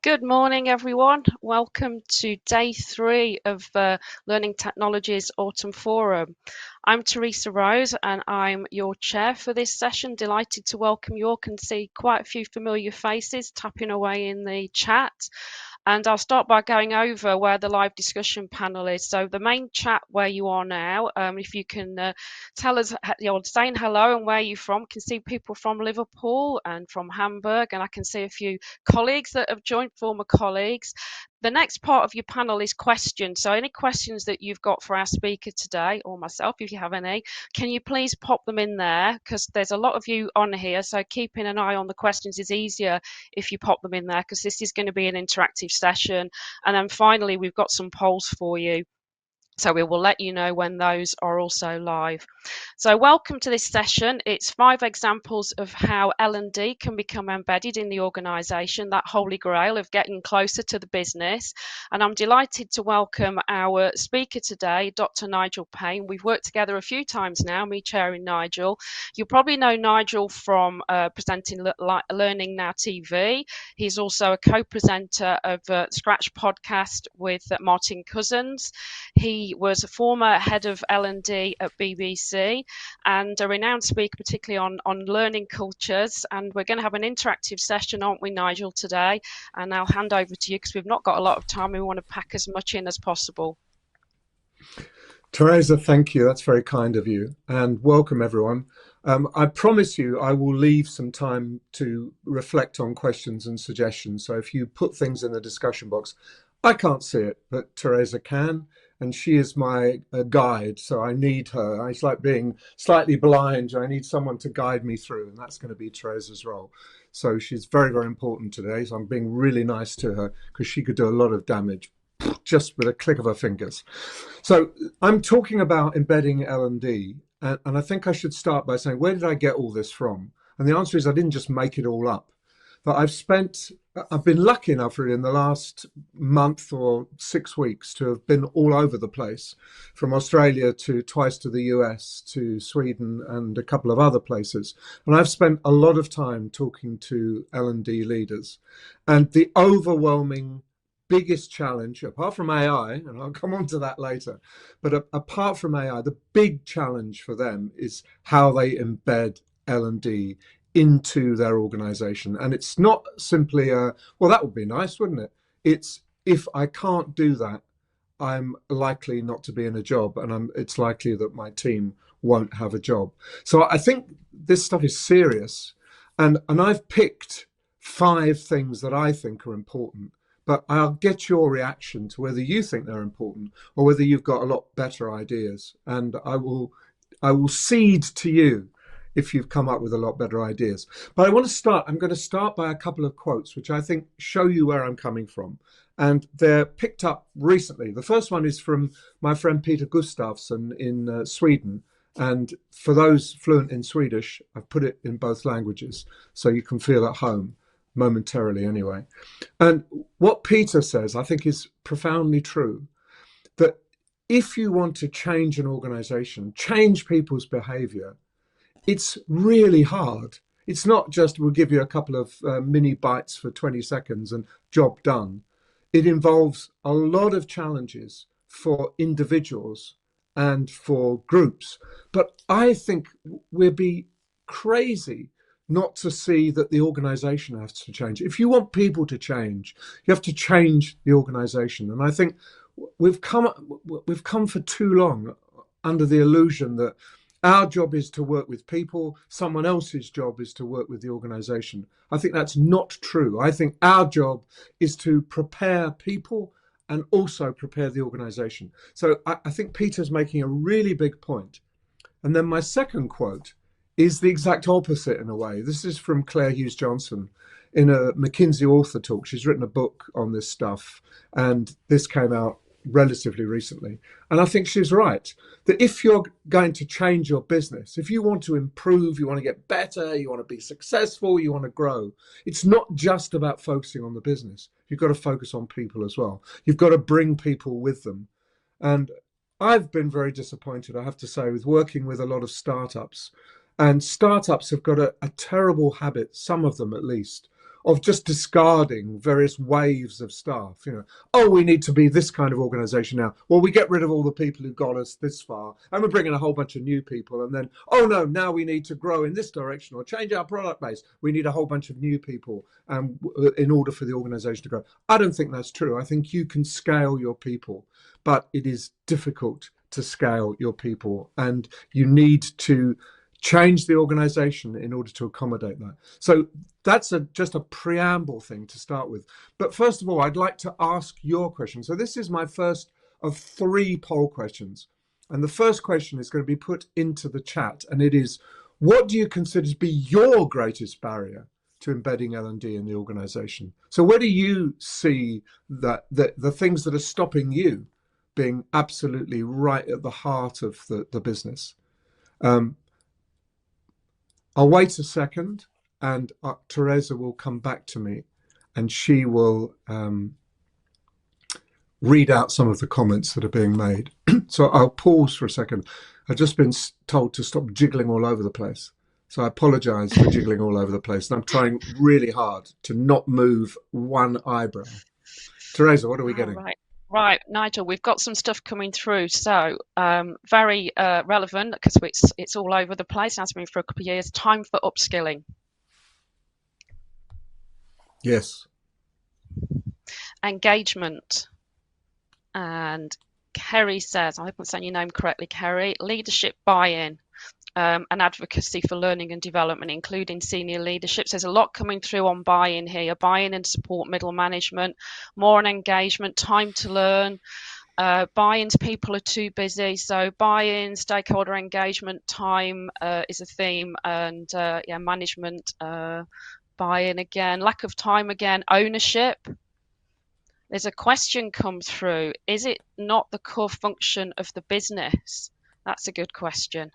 Good morning, everyone. Welcome to day 3 of Learning Technologies Autumn Forum. I'm Teresa Rose and I'm your chair for this session. Delighted to welcome you all. Can see quite a few familiar faces tapping away in the chat. And I'll start by going over where the live discussion panel is. So the main chat where you are now, if you can tell us, you're saying hello and where you're from. Can see people from Liverpool and from Hamburg, and I can see a few colleagues that have joined, former colleagues. The next part of your panel is questions. So any questions that you've got for our speaker today, or myself, if you have any, can you please pop them in there? Because there's a lot of you on here, so keeping an eye on the questions is easier if you pop them in there, because this is going to be an interactive session. And then finally, we've got some polls for you. So we will let you know when those are also live. So welcome to this session. It's 5 examples of how L&D can become embedded in the organisation, that holy grail of getting closer to the business. And I'm delighted to welcome our speaker today, Dr. Nigel Payne. We've worked together a few times now, me chairing Nigel. You'll probably know Nigel from presenting Learning Now TV. He's also a co-presenter of Scratch podcast with Martin Cousins. He was a former head of L&D at BBC and a renowned speaker, particularly on learning cultures. And we're going to have an interactive session, aren't we, Nigel, today? And I'll hand over to you because we've not got a lot of time. We want to pack as much in as possible. Teresa, thank you. That's very kind of you. And welcome, everyone. I promise you I will leave some time to reflect on questions and suggestions. So if you put things in the discussion box, I can't see it, but Teresa can. And she is my guide, so I need her. It's like being slightly blind. I need someone to guide me through, and that's going to be Teresa's role. So she's very, very important today. So I'm being really nice to her because she could do a lot of damage just with a click of her fingers. So I'm talking about embedding L&D, and I think I should start by saying, where did I get all this from? And the answer is I didn't just make it all up. But I've been lucky enough really in the last month or 6 weeks to have been all over the place, from Australia to twice to the US to Sweden and a couple of other places. And I've spent a lot of time talking to L&D leaders. And the overwhelming biggest challenge, apart from AI, and I'll come on to that later, but apart from AI, the big challenge for them is how they embed L&D into their organization. And it's not simply well, that would be nice, wouldn't it? It's, if I can't do that, I'm likely not to be in a job, and it's likely that my team won't have a job. So I think this stuff is serious, and I've picked 5 things that I think are important, but I'll get your reaction to whether you think they're important or whether you've got a lot better ideas. And I will cede to you if you've come up with a lot better ideas. But I'm going to start by a couple of quotes, which I think show you where I'm coming from. And they're picked up recently. The first one is from my friend Peter Gustafsson in Sweden. And for those fluent in Swedish, I've put it in both languages so you can feel at home, momentarily anyway. And what Peter says, I think, is profoundly true, that if you want to change an organization, change people's behavior, it's really hard. It's not just we'll give you a couple of mini bites for 20 seconds and job done. It involves a lot of challenges for individuals and for groups. But I think we'd be crazy not to see that the organization has to change. If you want people to change, you have to change the organization. And I think we've come for too long under the illusion that our job is to work with people, someone else's job is to work with the organization. I think that's not true. I think our job is to prepare people and also prepare the organization. So I think Peter's making a really big point. And then my second quote is the exact opposite in a way. This is from Claire Hughes Johnson in a McKinsey author talk. She's written a book on this stuff, and this came out relatively recently. And I think she's right, that if you're going to change your business, if you want to improve, you want to get better, you want to be successful, you want to grow, it's not just about focusing on the business. You've got to focus on people as well. You've got to bring people with them. And I've been very disappointed, I have to say, with working with a lot of startups. And startups have got a terrible habit, some of them at least, of just discarding various waves of staff. Oh, we need to be this kind of organization now. Well, we get rid of all the people who got us this far, and we're bringing a whole bunch of new people. And then, oh no, now we need to grow in this direction or change our product base. We need a whole bunch of new people in order for the organization to grow. I don't think that's true. I think you can scale your people, but it is difficult to scale your people, and you need to change the organization in order to accommodate that. So that's just a preamble thing to start with. But first of all, I'd like to ask your question. So this is my first of 3 poll questions. And the first question is going to be put into the chat. And it is, what do you consider to be your greatest barrier to embedding L&D in the organization? So where do you see that the things that are stopping you being absolutely right at the heart of the business? I'll wait a second, and Teresa will come back to me, and she will read out some of the comments that are being made. So I'll pause for a second. I've just been told to stop jiggling all over the place. So I apologize for jiggling all over the place. And I'm trying really hard to not move one eyebrow. Teresa, what are we getting? Right, Nigel, we've got some stuff coming through. So very relevant, because it's all over the place, has been for a couple of years. Time for upskilling. Yes. Engagement. And Kerry says, I hope I'm saying your name correctly, Kerry, leadership buy-in. And advocacy for learning and development, including senior leadership. So there's a lot coming through on buy-in here. Buy-in and support middle management, more on engagement, time to learn. Buy-ins, people are too busy. So buy-in, stakeholder engagement, time is a theme, and management, buy-in again, lack of time again, ownership. There's a question come through. Is it not the core function of the business? That's a good question.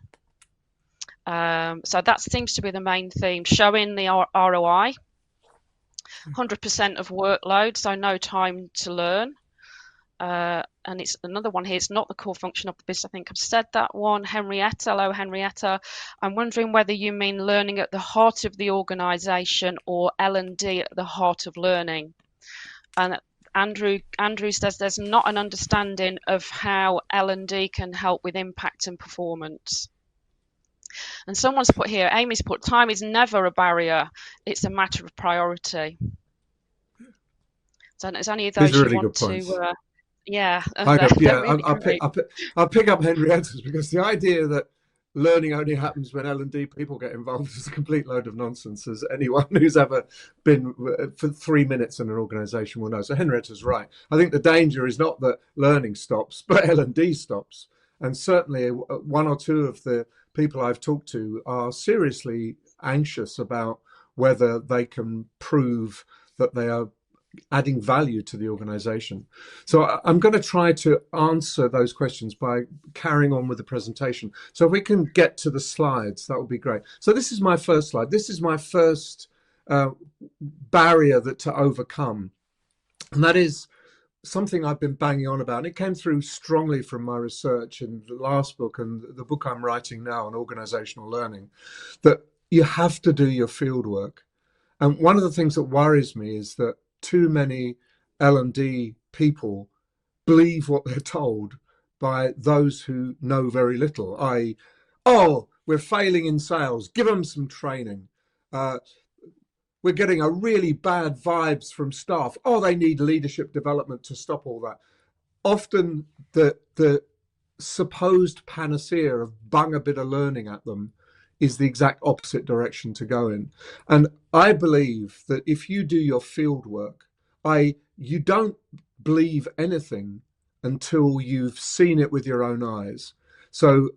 So that seems to be the main theme, showing the ROI, 100% of workload, so no time to learn. And it's another one here, it's not the core function of the business. I think I've said that one. Henrietta, hello Henrietta. I'm wondering whether you mean learning at the heart of the organization or L&D at the heart of learning. And Andrew says there's not an understanding of how L&D can help with impact and performance. And someone's put here, Amy's put, time is never a barrier. It's a matter of priority. So there's any of those really you want to... I'll pick up Henrietta's, because the idea that learning only happens when L&D people get involved is a complete load of nonsense, as anyone who's ever been for 3 minutes in an organization will know. So Henrietta's right. I think the danger is not that learning stops, but L&D stops. And certainly 1 or 2 of the people I've talked to are seriously anxious about whether they can prove that they are adding value to the organization. So I'm going to try to answer those questions by carrying on with the presentation. So if we can get to the slides, that would be great. So this is my first slide. This is my first barrier to overcome. And that is something I've been banging on about. And it came through strongly from my research in the last book and the book I'm writing now on organizational learning, that you have to do your field work. And one of the things that worries me is that too many L&D people believe what they're told by those who know very little, i.e., oh, we're failing in sales, give them some training. We're getting a really bad vibes from staff. Oh, they need leadership development to stop all that. Often the supposed panacea of bung a bit of learning at them is the exact opposite direction to go in. And I believe that if you do your field work, you don't believe anything until you've seen it with your own eyes. So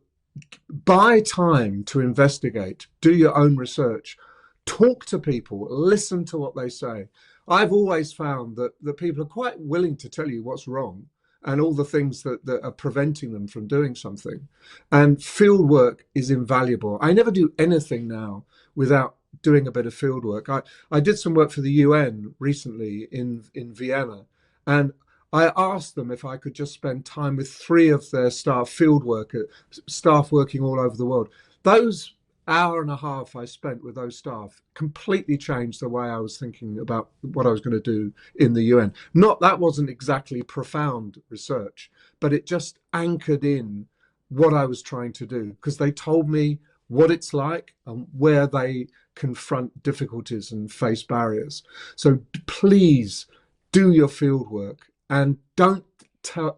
buy time to investigate, do your own research, talk to people, listen to what they say. I've always found that people are quite willing to tell you what's wrong and all the things that are preventing them from doing something. And field work is invaluable. I never do anything now without doing a bit of field work. I did some work for the UN recently in Vienna, and I asked them if I could just spend time with 3 of their staff, field workers, staff working all over the world. Those hour and a half I spent with those staff completely changed the way I was thinking about what I was going to do in the UN. Not that wasn't exactly profound research, but it just anchored in what I was trying to do because they told me what it's like and where they confront difficulties and face barriers. So please do your field work and don't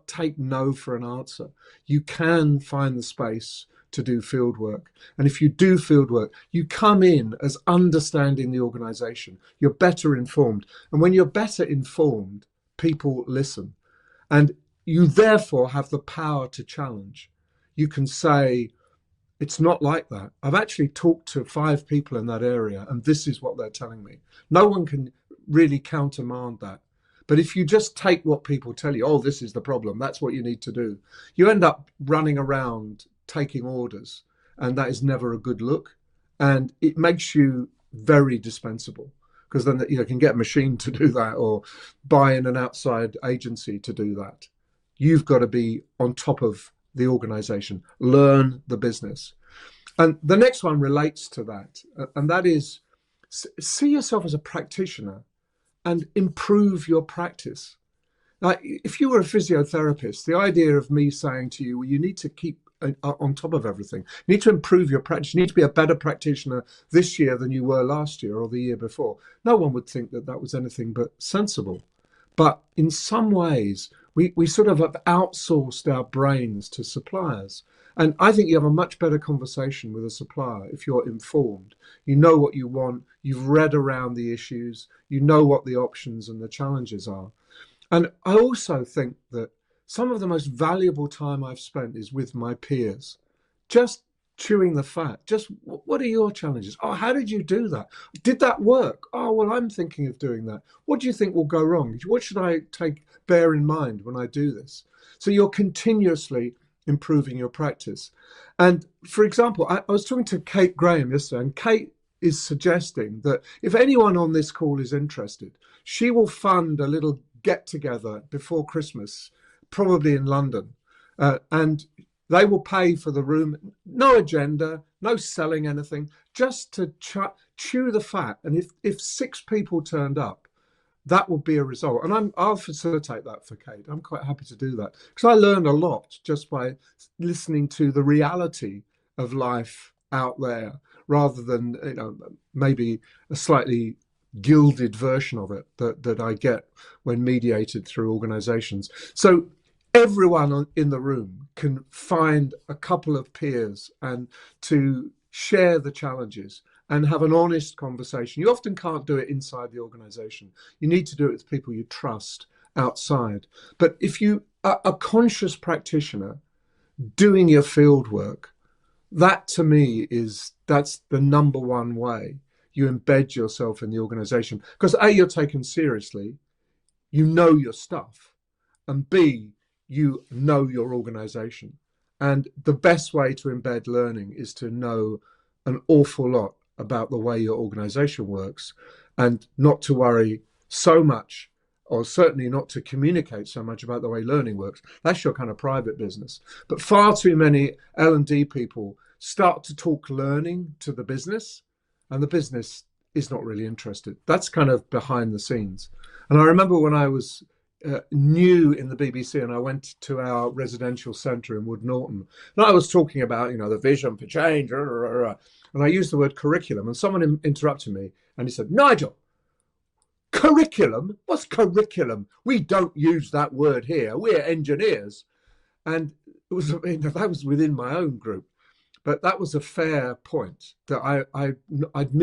take no for an answer. You can find the space to do field work. And if you do field work, you come in as understanding the organization. You're better informed. And when you're better informed, people listen. And you therefore have the power to challenge. You can say, it's not like that. I've actually talked to 5 people in that area, and this is what they're telling me. No one can really countermand that. But if you just take what people tell you, oh, this is the problem, that's what you need to do, you end up running around taking orders, and that is never a good look. And it makes you very dispensable because then you can get a machine to do that or buy in an outside agency to do that. You've got to be on top of the organization, learn the business. And the next one relates to that, and that is see yourself as a practitioner and improve your practice. Like if you were a physiotherapist, the idea of me saying to you, well, you need to keep on top of everything. You need to improve your practice. You need to be a better practitioner this year than you were last year or the year before. No one would think that that was anything but sensible. But in some ways, we sort of have outsourced our brains to suppliers. And I think you have a much better conversation with a supplier if you're informed. You know what you want, you've read around the issues, you know what the options and the challenges are. And I also think that some of the most valuable time I've spent is with my peers, just chewing the fat. Just what are your challenges? Oh, how did you do that? Did that work? Oh, well, I'm thinking of doing that. What do you think will go wrong? What should I bear in mind when I do this? So you're continuously improving your practice. And for example, I was talking to Kate Graham yesterday, and Kate is suggesting that if anyone on this call is interested, she will fund a little get together before Christmas, probably in London. And they will pay for the room, no agenda, no selling anything, just to chew the fat. And if 6 people turned up, that would be a result. And I'll facilitate that for Kate. I'm quite happy to do that because I learned a lot just by listening to the reality of life out there rather than maybe a slightly gilded version of it that I get when mediated through organizations. So everyone in the room can find a couple of peers and to share the challenges and have an honest conversation. You often can't do it inside the organization. You need to do it with people you trust outside. But if you are a conscious practitioner doing your field work, that to me that's the number one way you embed yourself in the organization. Because A, you're taken seriously, you know your stuff, and B, you know your organization. And the best way to embed learning is to know an awful lot about the way your organization works and not to worry so much, or certainly not to communicate so much about the way learning works. That's your kind of private business. But far too many L&D people start to talk learning to the business, and the business is not really interested. That's kind of behind the scenes. And I remember when I was new in the BBC and I went to our residential centre in Wood Norton, and I was talking about, the vision for change, and I used the word curriculum, and someone interrupted me and he said, Nigel, curriculum? What's curriculum? We don't use that word here. We're engineers. And it was, that was within my own group. But that was a fair point that I'd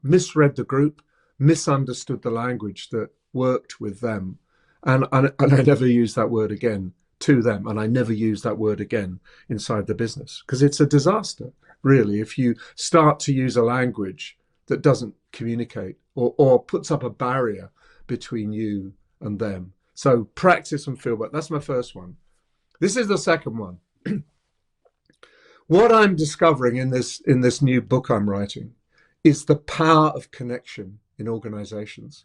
misread the group, misunderstood the language that worked with them. And I never used that word again to them. And I never used that word again inside the business because it's a disaster, really, if you start to use a language that doesn't communicate or puts up a barrier between you and them. So practice and feel, but that's my first one. This is the second one. What I'm discovering in this new book I'm writing is the power of connection in organizations.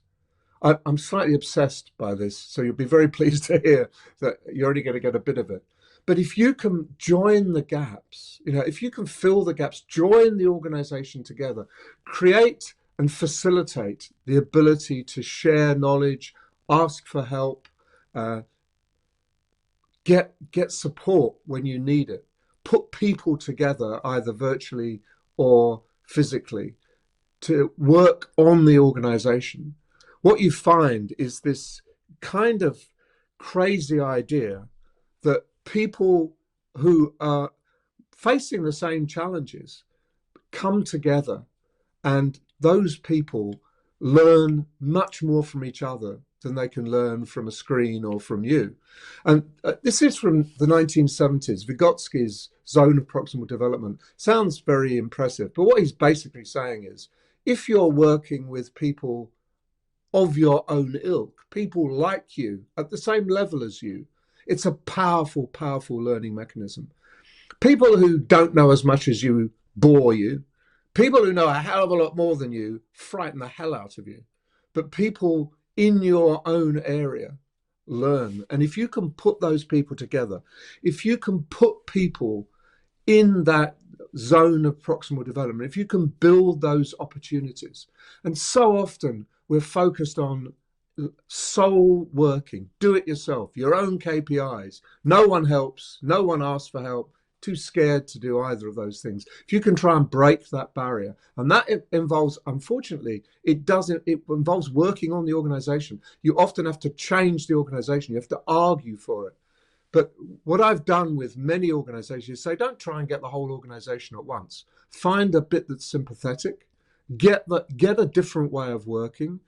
I'm slightly obsessed by this, so you'll be very pleased to hear that you're only going to get a bit of it. But if you can join the gaps, if you can fill the gaps, join the organization together, create and facilitate the ability to share knowledge, ask for help, uh, get support when you need it, put people together either virtually or physically to work on the organization, what you find is this kind of crazy idea that people who are facing the same challenges come together, and those people learn much more from each other than they can learn from a screen or from you. And this is from the 1970s. Vygotsky's zone of proximal development sounds very impressive, but what he's basically saying is if you're working with people of your own ilk, people like you at the same level as you, it's a powerful, powerful learning mechanism. People who don't know as much as you bore you. People who know a hell of a lot more than you frighten the hell out of you. But people in your own area learn. And if you can put those people together, if you can put people in that zone of proximal development, if you can build those opportunities, and so often we're focused on soul working, do it yourself, your own KPIs. No one helps, no one asks for help, too scared to do either of those things. If you can try and break that barrier, and that involves, unfortunately, it involves working on the organization. You often have to change the organization, you have to argue for it. But what I've done with many organizations is say, don't try and get the whole organization at once. Find a bit that's sympathetic, get a different way of working,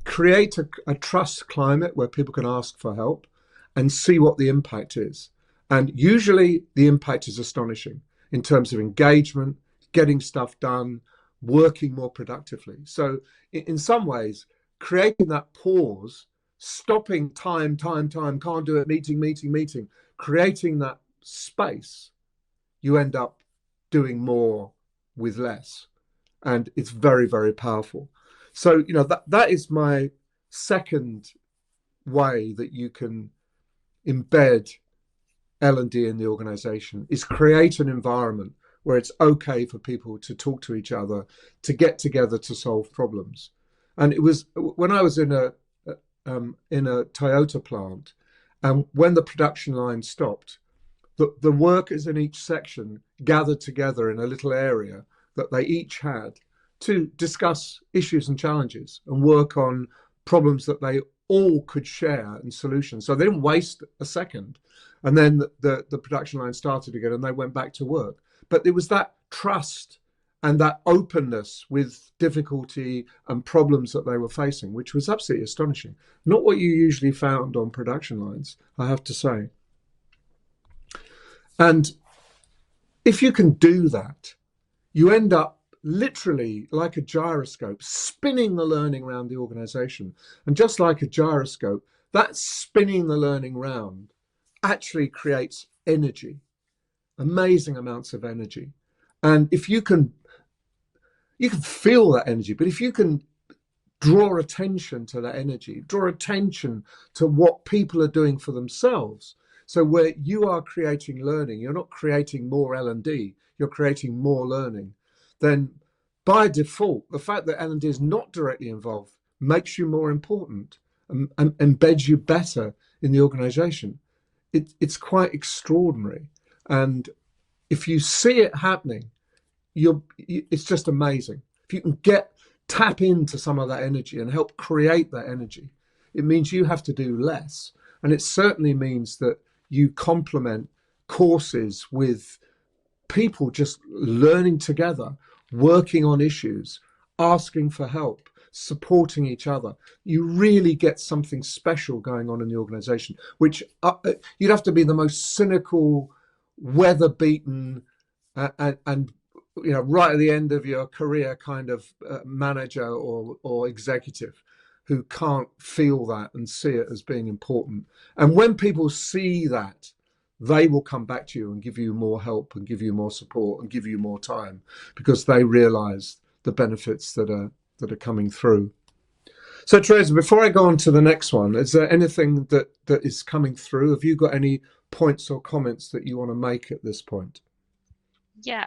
create a trust climate where people can ask for help and see what the impact is. And usually the impact is astonishing in terms of engagement, getting stuff done, working more productively. So in some ways, creating that pause, stopping time, can't do it, meeting, creating that space, you end up doing more with less. And it's very, very powerful. So, that is my second way that you can embed L&D in the organization, is create an environment where it's okay for people to talk to each other, to get together to solve problems. And it was when I was in a Toyota plant, and when the production line stopped, the workers in each section gathered together in a little area that they each had to discuss issues and challenges and work on problems that they all could share and solutions. So they didn't waste a second. And then the production line started again and they went back to work. But it was that trust and that openness with difficulty and problems that they were facing, which was absolutely astonishing. Not what you usually found on production lines, I have to say. And if you can do that, you end up literally like a gyroscope, spinning the learning around the organization. And just like a gyroscope, that spinning the learning round actually creates energy, amazing amounts of energy. And if you can feel that energy, but if you can draw attention to that energy, draw attention to what people are doing for themselves. So where you are creating learning, you're not creating more L&D, you're creating more learning. Then by default, the fact that L&D is not directly involved makes you more important and embeds you better in the organization. It's quite extraordinary. And if you see it happening, it's just amazing. If you can tap into some of that energy and help create that energy, it means you have to do less. And it certainly means that you complement courses with people just learning together, working on issues, asking for help, supporting each other. You really get something special going on in the organization, which you'd have to be the most cynical, weather-beaten, and right at the end of your career kind of manager or executive who can't feel that and see it as being important. And when people see that, they will come back to you and give you more help and give you more support and give you more time because they realize the benefits that are coming through. So Teresa, before I go on to the next one, is there anything that is coming through? Have you got any points or comments that you want to make at this point? Yeah,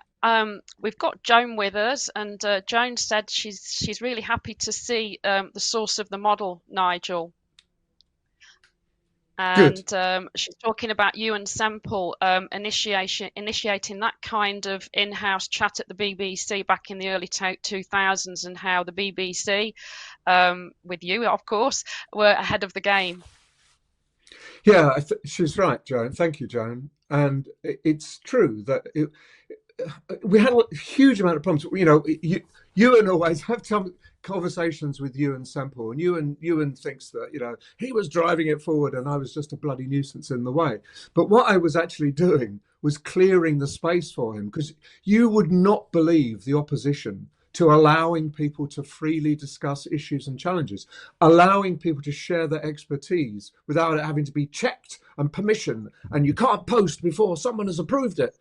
we've got Joan with us, and Joan said she's really happy to see the source of the model, Nigel. Good. And she's talking about you and Semple initiating that kind of in-house chat at the BBC back in the early 2000s, and how the BBC, with you, of course, were ahead of the game. Yeah, she's right, Joan. Thank you, Joan. And it's true that we had a huge amount of problems. Ewan always have some conversations with Ewan Semple, and Ewan thinks that he was driving it forward, and I was just a bloody nuisance in the way. But what I was actually doing was clearing the space for him, because you would not believe the opposition to allowing people to freely discuss issues and challenges, allowing people to share their expertise without it having to be checked and permission, and you can't post before someone has approved it.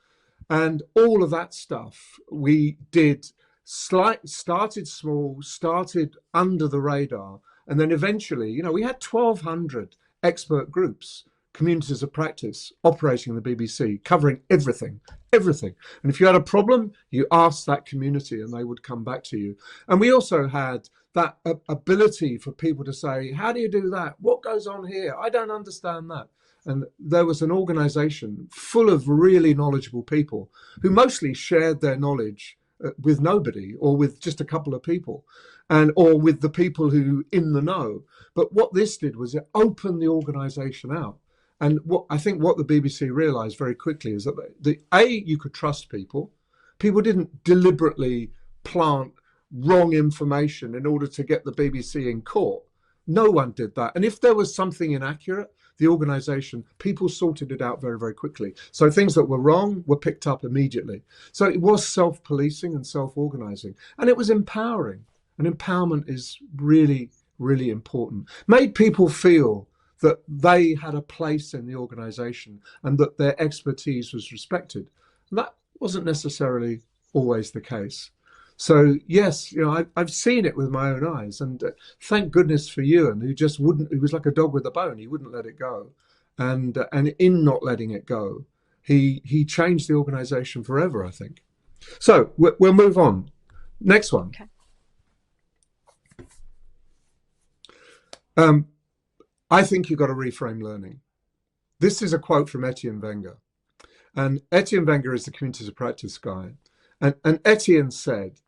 And all of that stuff we did, started small, started under the radar, and then eventually, we had 1,200 expert groups, communities of practice operating in the BBC, covering everything. And if you had a problem, you asked that community and they would come back to you. And we also had that ability for people to say, how do you do that? What goes on here? I don't understand that. And there was an organization full of really knowledgeable people who mostly shared their knowledge with nobody, or with just a couple of people, or with the people who in the know. But what this did was it opened the organization out. And I think what the BBC realized very quickly is that you could trust people. People didn't deliberately plant wrong information in order to get the BBC in court. No one did that. And if there was something inaccurate, the organization, people sorted it out very, very quickly. So things that were wrong were picked up immediately. So it was self-policing and self-organizing, and it was empowering. And empowerment is really, really important. Made people feel that they had a place in the organization and that their expertise was respected. And that wasn't necessarily always the case. So yes, I've seen it with my own eyes, and thank goodness for Ewan, who just wouldn't. He was like a dog with a bone. He wouldn't let it go, and in not letting it go, he changed the organisation forever, I think. So we'll move on. Next one. Okay. I think you've got to reframe learning. This is a quote from Etienne Wenger, and Etienne Wenger is the communities of practice guy, and Etienne said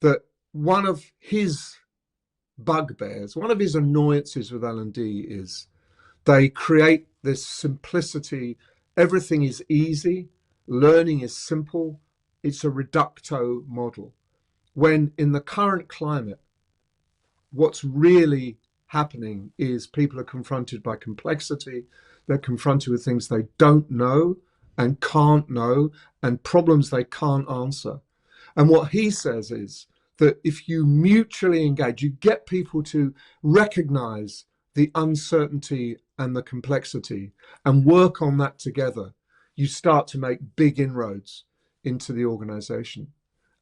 that one of his bugbears, one of his annoyances with L&D is they create this simplicity. Everything is easy. Learning is simple. It's a reducto model. When in the current climate, what's really happening is people are confronted by complexity. They're confronted with things they don't know and can't know, and problems they can't answer. And what he says is that if you mutually engage, you get people to recognize the uncertainty and the complexity and work on that together, you start to make big inroads into the organization.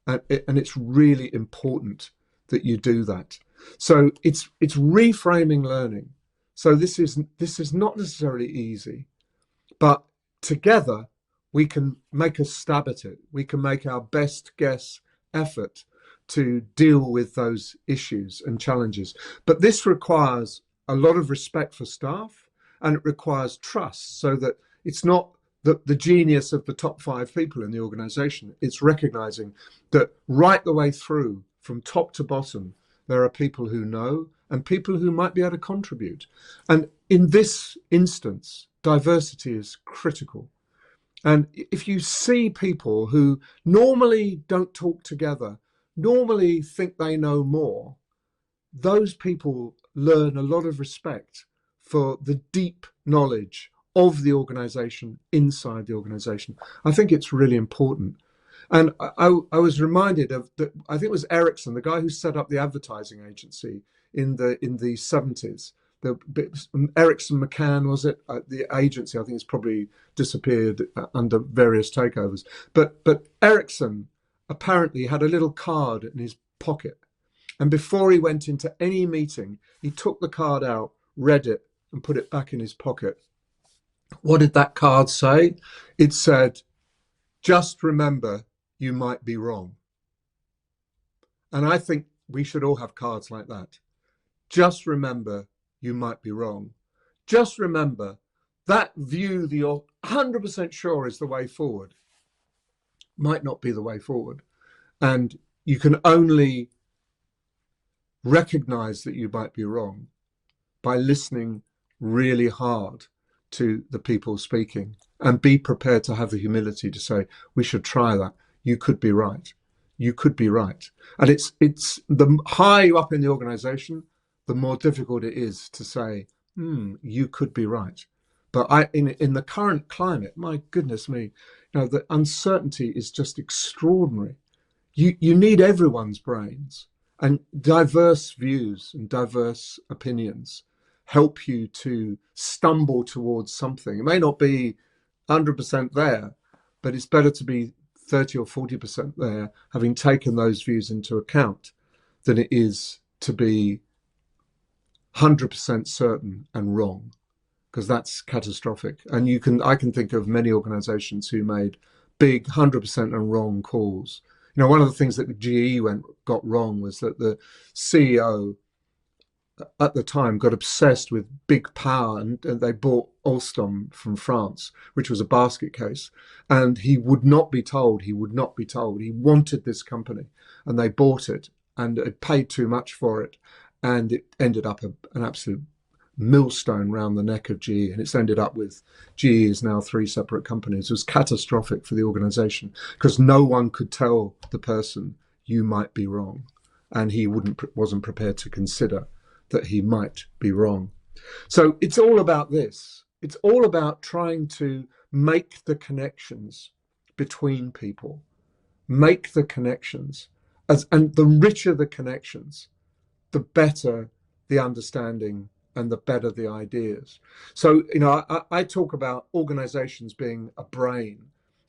And it's really important that you do that. So it's reframing learning. So this is not necessarily easy, but together we can make a stab at it. We can make our best guess effort to deal with those issues and challenges. But this requires a lot of respect for staff, and it requires trust, so that it's not the genius of the top 5 people in the organization. It's recognizing that right the way through, from top to bottom, there are people who know and people who might be able to contribute. And in this instance, diversity is critical. And if you see people who normally don't talk together, normally think they know more, those people learn a lot of respect for the deep knowledge of the organization inside the organization. I think it's really important. And I was reminded of I think it was Ericsson, the guy who set up the advertising agency in the 70s. The Ericsson McCann, was it? The agency, I think, it's probably disappeared under various takeovers. But Ericsson apparently had a little card in his pocket, and before he went into any meeting, he took the card out, read it, and put it back in his pocket. What did that card say? It said, just remember you might be wrong. And I think we should all have cards like that. Just remember you might be wrong. Just remember that view that you're 100% sure is the way forward might not be the way forward. And you can only recognize that you might be wrong by listening really hard to the people speaking and be prepared to have the humility to say, we should try that. You could be right. You could be right. And it's the higher up in the organization, the more difficult it is to say, you could be right. But in the current climate, my goodness me, the uncertainty is just extraordinary. You need everyone's brains, and diverse views and diverse opinions help you to stumble towards something. It may not be 100% there, but it's better to be 30 or 40% there, having taken those views into account, than it is to be 100% certain and wrong, because that's catastrophic. And I can think of many organizations who made big 100% and wrong calls. One of the things that GE got wrong was that the CEO at the time got obsessed with big power, and they bought Alstom from France, which was a basket case. And he would not be told. He would not be told. He wanted this company, and they bought it, and it paid too much for it, and it ended up an absolute millstone round the neck of GE, and it's ended up with GE is now 3 separate companies. It was catastrophic for the organization because no one could tell the person you might be wrong, and he wasn't prepared to consider that he might be wrong. So it's all about this. It's all about trying to make the connections between people, make the connections, and the richer the connections, the better the understanding and the better the ideas. So, I talk about organizations being a brain,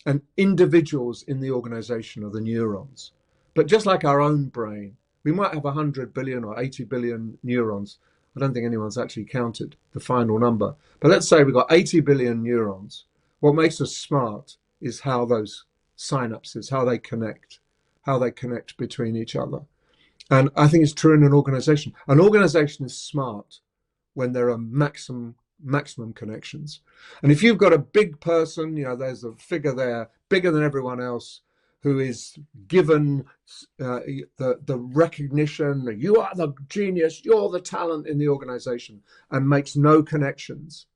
and individuals in the organization are the neurons. But just like our own brain, we might have 100 billion or 80 billion neurons. I don't think anyone's actually counted the final number. But let's say we've got 80 billion neurons. What makes us smart is how those synapses, how they connect between each other. And I think it's true in an organization. An organization is smart when there are maximum connections. And if you've got a big person, there's a figure there bigger than everyone else who is given the recognition that you are the genius, you're the talent in the organization, and makes no connections,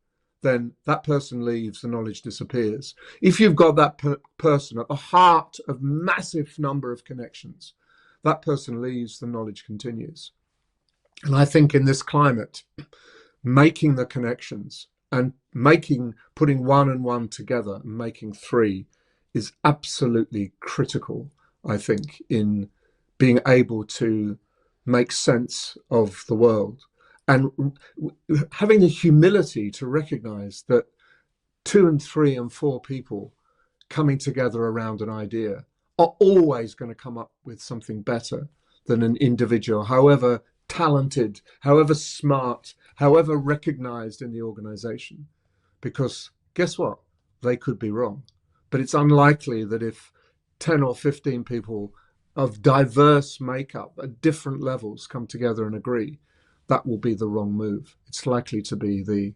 then that person leaves, the knowledge disappears. If you've got that person at the heart of massive number of connections, that person leaves, the knowledge continues. And I think in this climate, making the connections and putting one and one together and making 3 is absolutely critical, I think, in being able to make sense of the world, and having the humility to recognize that 2 and 3 and 4 people coming together around an idea are always going to come up with something better than an individual, however talented, however smart, however recognized in the organization. Because guess what? They could be wrong. But it's unlikely that if 10 or 15 people of diverse makeup at different levels come together and agree, that will be the wrong move. It's likely to be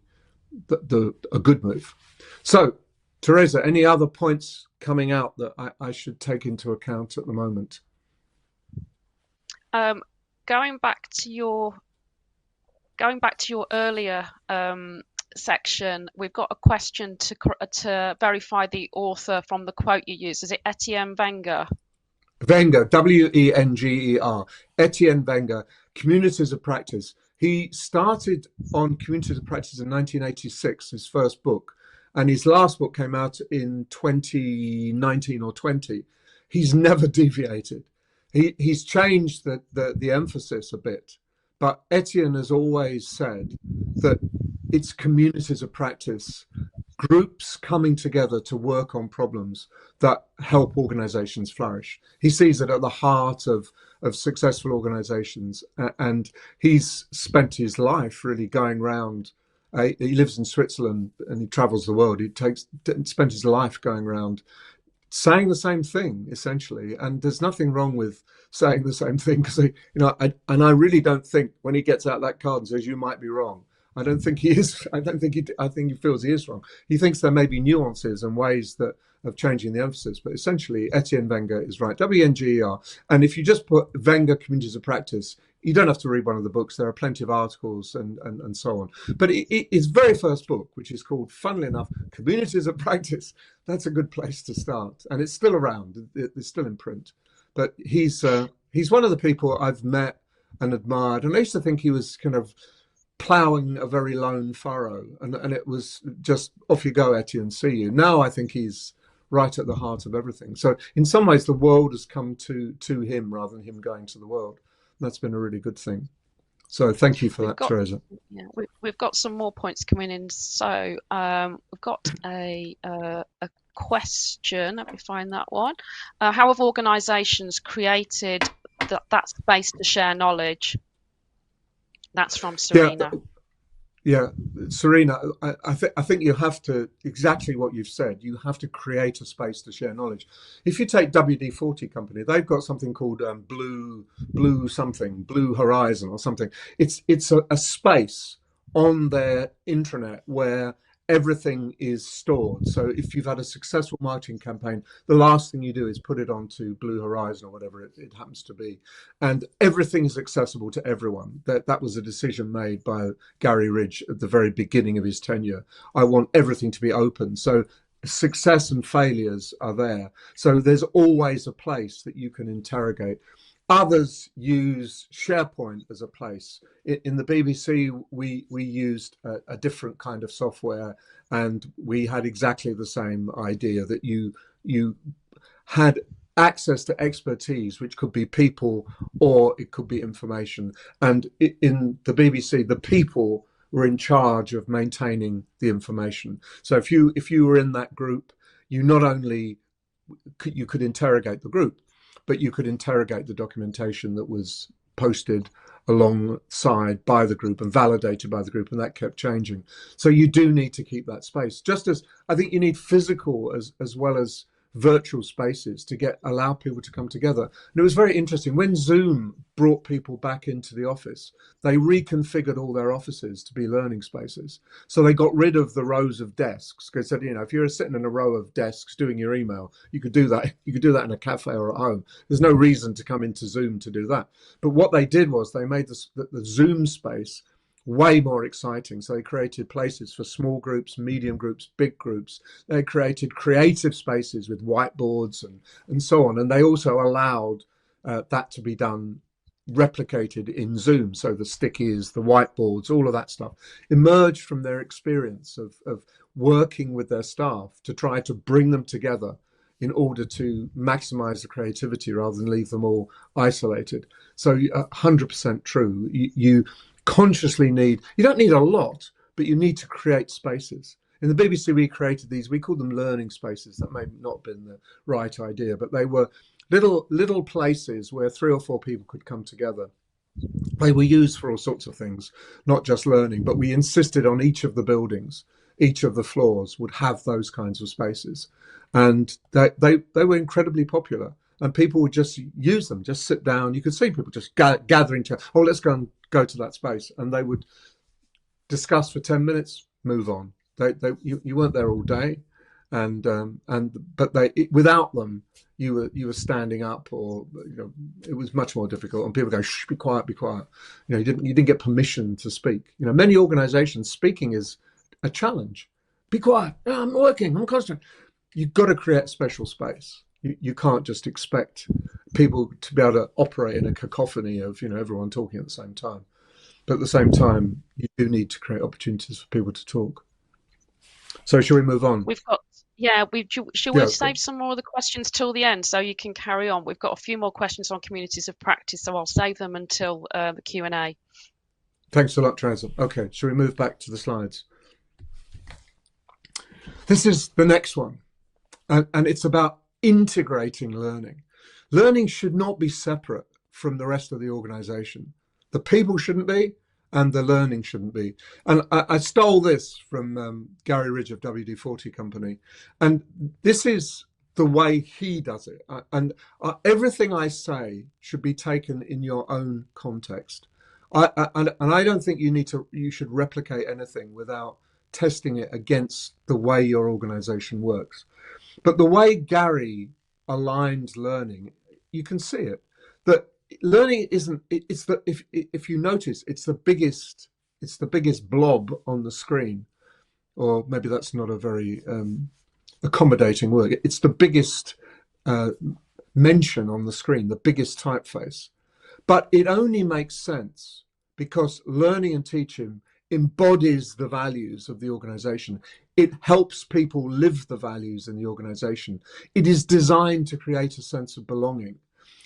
a good move. So, Teresa, any other points coming out that I should take into account at the moment? Going back to your earlier section, we've got a question to verify the author from the quote you used. Is it Etienne Wenger? Wenger, Wenger, Etienne Wenger, Communities of Practice. He started on Communities of Practice in 1986, his first book, and his last book came out in 2019 or 20. He's never deviated. He's changed the emphasis a bit, but Etienne has always said that it's communities of practice, groups coming together to work on problems that help organizations flourish. He sees it at the heart of successful organizations, and he's spent his life really going around He lives in Switzerland and he travels the world. He spent his life going around saying the same thing essentially, and there's nothing wrong with saying the same thing because I really don't think when he gets out that card and says you might be wrong. I don't think he is. I think he feels he is wrong. He thinks there may be nuances and ways that of changing the emphasis, but essentially Etienne Wenger is right. WNGER, and if you just put Wenger Communities of Practice, you don't have to read one of the books. There are plenty of articles and so on. But his very first book, which is called, funnily enough, Communities of Practice, that's a good place to start. And it's still around. It's still in print. But he's one of the people I've met and admired. And I used to think he was kind of ploughing a very lone furrow. And it was just, off you go, Etienne, see you. Now I think he's right at the heart of everything. So in some ways, the world has come to him rather than him going to the world. That's been a really good thing. So thank you for that, Teresa. Yeah, we've got some more points coming in. So we've got a question. Let me find that one. How have organisations created that space to share knowledge? That's from Serena. Yeah, Serena, I think you have to, exactly what you've said, you have to create a space to share knowledge. If you take WD-40 company, they've got something called Blue Horizon or something. It's a space on their intranet where everything is stored. So if you've had a successful marketing campaign, the last thing you do is put it onto Blue Horizon or whatever it happens to be. And everything is accessible to everyone. That was a decision made by Gary Ridge at the very beginning of his tenure. I want everything to be open. So success and failures are there. So there's always a place that you can interrogate. Others use SharePoint as a place. In the BBC, we used a different kind of software, and we had exactly the same idea that you had access to expertise, which could be people or it could be information. And in the BBC, the people were in charge of maintaining the information. So if you were in that group, you not only you could interrogate the group, but you could interrogate the documentation that was posted alongside by the group and validated by the group, and that kept changing. So you do need to keep that space, just as I think you need physical as well as virtual spaces to allow people to come together. And it was very interesting when Zoom brought people back into the office, they reconfigured all their offices to be learning spaces. So they got rid of the rows of desks, because they said, if you're sitting in a row of desks doing your email, you could do that in a cafe or at home. There's no reason to come into Zoom to do that. But what they did was they made the Zoom space way more exciting. So they created places for small groups, medium groups, big groups. They created creative spaces with whiteboards and so on. And they also allowed that to be done, replicated in Zoom. So the stickies, the whiteboards, all of that stuff emerged from their experience of working with their staff to try to bring them together in order to maximize the creativity rather than leave them all isolated. So 100% true. You consciously you don't need a lot, but you need to create spaces. In the BBC, we created these, we called them learning spaces. That may not have been the right idea, but they were little places where 3 or 4 people could come together. They were used for all sorts of things, not just learning, but we insisted on each of the buildings, each of the floors would have those kinds of spaces. And they were incredibly popular. And people would just use them, just sit down. You could see people just gathering together. Oh, let's go to that space. And they would discuss for 10 minutes, move on. You weren't there all day. But without them, you were standing up, or it was much more difficult. And people go, shh, be quiet, be quiet. You didn't get permission to speak. Many organizations, speaking is a challenge. Be quiet. No, I'm working. I'm concentrating. You've got to create a special space. You can't just expect people to be able to operate in a cacophony of everyone talking at the same time. But at the same time, you do need to create opportunities for people to talk. So shall we move on? Shall we save some more of the questions till the end so you can carry on? We've got a few more questions on communities of practice, so I'll save them until the Q&A. Thanks a lot, Teresa. Okay, shall we move back to the slides? This is the next one, and it's about integrating learning. Learning should not be separate from the rest of the organization. The people shouldn't be, and the learning shouldn't be. And I stole this from Gary Ridge of WD-40 Company, and this is the way he does it. And everything I say should be taken in your own context. And I don't think you should replicate anything without testing it against the way your organization works. But the way Gary aligns learning, you can see it. That learning isn't. It's the if you notice, it's the biggest blob on the screen, or maybe that's not a very accommodating word. It's the biggest uh, mention on the screen, the biggest typeface. But it only makes sense because learning and teaching embodies the values of the organization. It helps people live the values in the organization. It is designed to create a sense of belonging.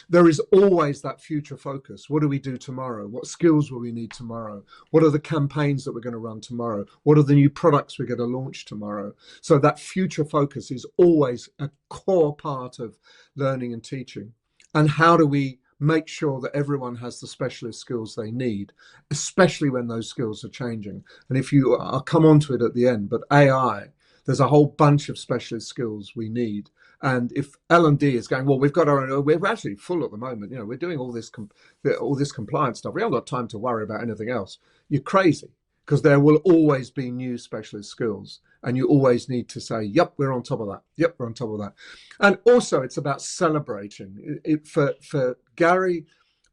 There is always that future focus. What do we do tomorrow? What skills will we need tomorrow? What are the campaigns that we're going to run tomorrow? What are the new products we're going to launch tomorrow? So that future focus is always a core part of learning and teaching. And how do we make sure that everyone has the specialist skills they need, especially when those skills are changing? And if you, I'll come on to it at the end, but AI, there's a whole bunch of specialist skills we need. And if L&D is going, well, we've got our own, we're actually full at the moment. You know, we're doing all this compliance stuff. We haven't got time to worry about anything else. You're crazy, because there will always be new specialist skills, and you always need to say, yep, we're on top of that. Yep, we're on top of that. And also, it's about celebrating. For Gary,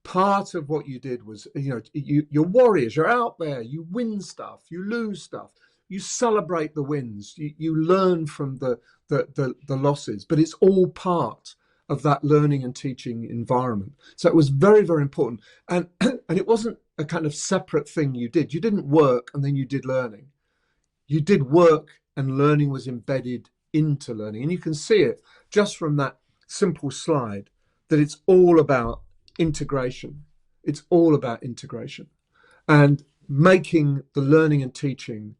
part of what you did was, you're warriors. You're out there. You win stuff. You lose stuff. You celebrate the wins. You learn from the losses, but it's all part of that learning and teaching environment. So it was very, very important. And it wasn't a kind of separate thing you did. You didn't work and then you did learning. You did work and learning was embedded into learning. And you can see it just from that simple slide that it's all about integration. It's all about integration and making the learning and teaching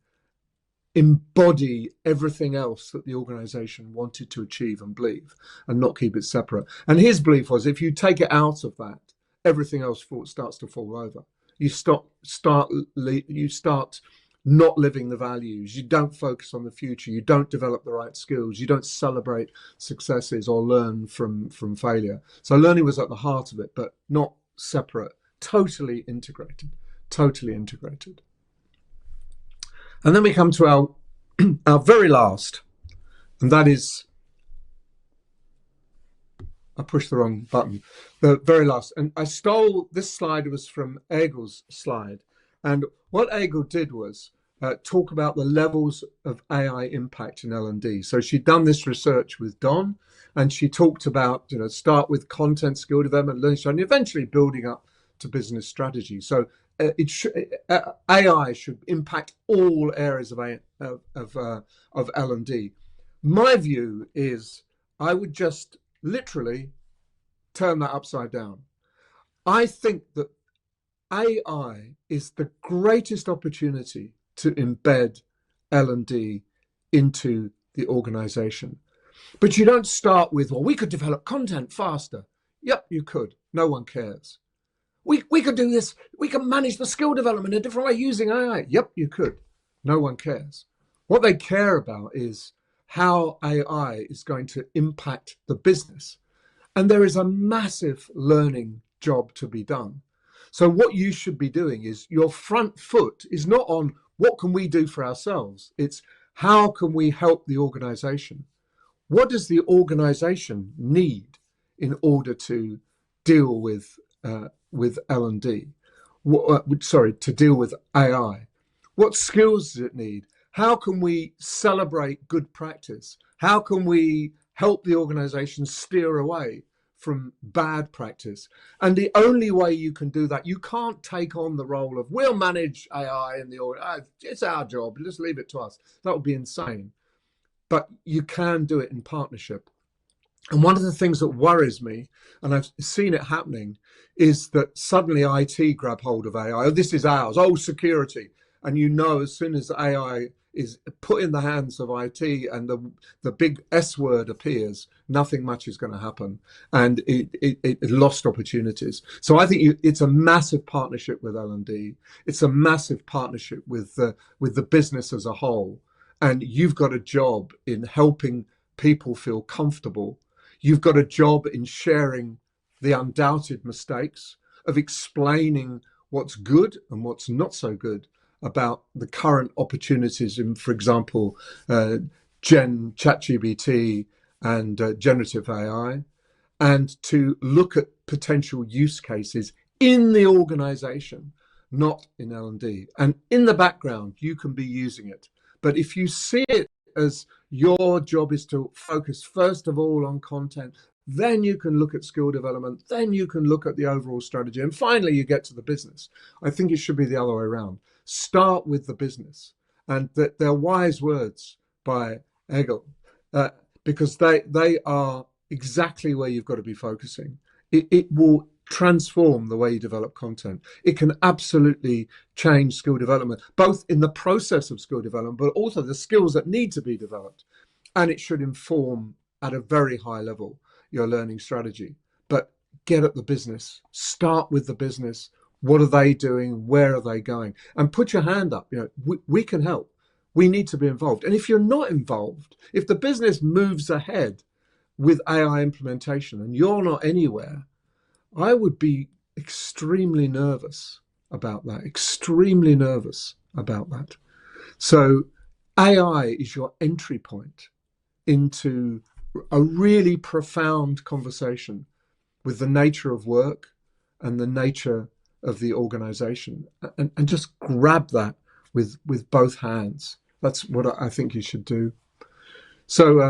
embody everything else that the organization wanted to achieve and believe, and not keep it separate. And his belief was, if you take it out of that, everything else starts to fall over. You start not living the values. You don't focus on the future. You don't develop the right skills. You don't celebrate successes or learn from failure. So learning was at the heart of it, but not separate. Totally integrated. Totally integrated. And then we come to our very last, and that is, I pushed the wrong button, the very last. And I stole, this slide was from Egel's slide. And what Egel did was talk about the levels of AI impact in L&D. So she'd done this research with Don, and she talked about, start with content, skill development, learning, and eventually building up to business strategy. So AI should impact all areas of L&D. My view is I would just literally turn that upside down. I think that AI is the greatest opportunity to embed L&D into the organization. But you don't start with, well, we could develop content faster. Yep, you could. No one cares. We could do this. We can manage the skill development in a different way using AI. Yep, you could. No one cares. What they care about is how AI is going to impact the business. And there is a massive learning job to be done. So what you should be doing is, your front foot is not on what can we do for ourselves. It's how can we help the organization? What does the organization need in order to deal with L&D? To deal with AI. What skills does it need? How can we celebrate good practice? How can we help the organization steer away from bad practice? And the only way you can do that, you can't take on the role of, we'll manage AI in the order. It's our job. Just leave it to us. That would be insane. But you can do it in partnership. And one of the things that worries me, and I've seen it happening, is that suddenly IT grab hold of AI. Oh, this is ours. Oh, security. And as soon as AI is put in the hands of IT and the big S word appears, nothing much is going to happen, and it lost opportunities. So I think it's a massive partnership with L&D. It's a massive partnership with the business as a whole, and you've got a job in helping people feel comfortable. You've got a job in sharing the undoubted mistakes, of explaining what's good and what's not so good about the current opportunities in, for example, ChatGPT and generative AI, and to look at potential use cases in the organization, not in L&D. And in the background, you can be using it. But if you see it as your job is to focus first of all on content, then you can look at skill development, then you can look at the overall strategy, and finally you get to the business. I think it should be the other way around. Start with the business. And they're wise words by Hegel, because they are exactly where you've got to be focusing. It will transform the way you develop content. It can absolutely change skill development, both in the process of skill development, but also the skills that need to be developed. And it should inform at a very high level your learning strategy. But get at the business, start with the business. What are they doing? Where are they going? And put your hand up. We can help. We need to be involved. And if you're not involved, if the business moves ahead with AI implementation and you're not anywhere, I would be extremely nervous about that, extremely nervous about that. So AI is your entry point into a really profound conversation with the nature of work and the nature of the organization, and just grab that with both hands. That's what I think you should do. So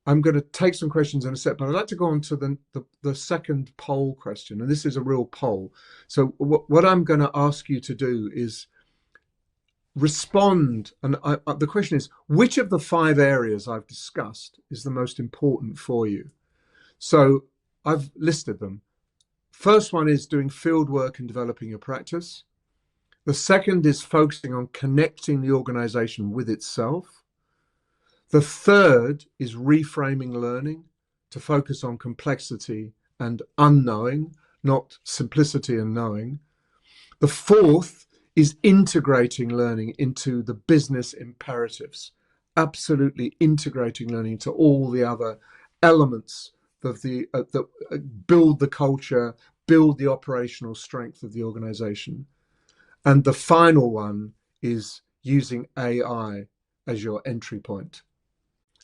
I'm going to take some questions in a sec, but I'd like to go on to the second poll question, and this is a real poll. So what I'm going to ask you to do is respond, and the question is, which of the 5 areas I've discussed is the most important for you? So I've listed them. First one is doing field work and developing your practice. The second is focusing on connecting the organization with itself. The third is reframing learning to focus on complexity and unknowing, not simplicity and knowing. The fourth is integrating learning into the business imperatives, absolutely integrating learning to all the other elements of that build the culture, build the operational strength of the organization. And the final one is using AI as your entry point.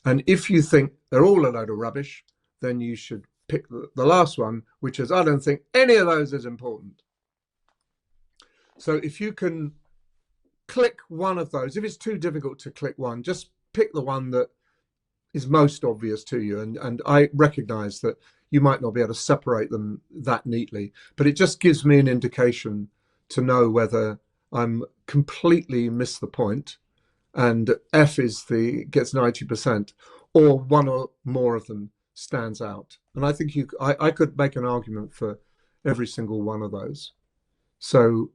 And if you think they're all a load of rubbish, then you should pick the last one, which is, I don't think any of those is important. So if you can click one of those, if it's too difficult to click one, just pick the one that is most obvious to you. And I recognize that you might not be able to separate them that neatly, but it just gives me an indication to know whether I'm completely missed the point and F gets 90%, or one or more of them stands out. And I think I could make an argument for every single one of those. So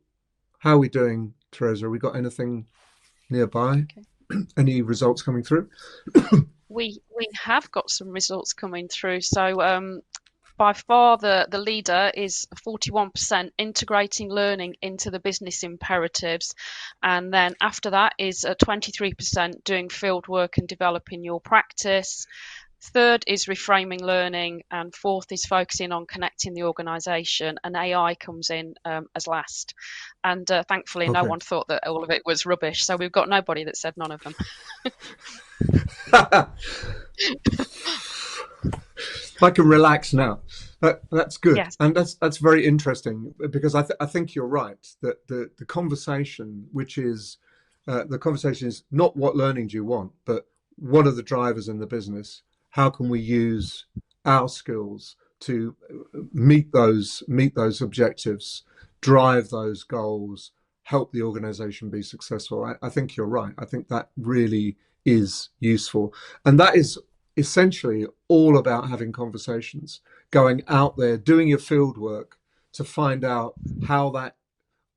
how are we doing, Teresa? Have we got anything nearby? Okay. Any results coming through? We have got some results coming through. So by far the leader is 41% integrating learning into the business imperatives, and then after that is 23% doing field work and developing your practice. Third is reframing learning, and fourth is focusing on connecting the organisation, and AI comes in as last. And thankfully, no one thought that all of it was rubbish, so we've got nobody that said none of them. I can relax now. That's good. Yes. And that's very interesting, because I think you're right that the conversation, which is the conversation is not what learning do you want, but what are the drivers in the business? How can we use our skills to meet those objectives, drive those goals, help the organization be successful? I think you're right. I think that really is useful. And that is essentially all about having conversations, going out there, doing your field work to find out how that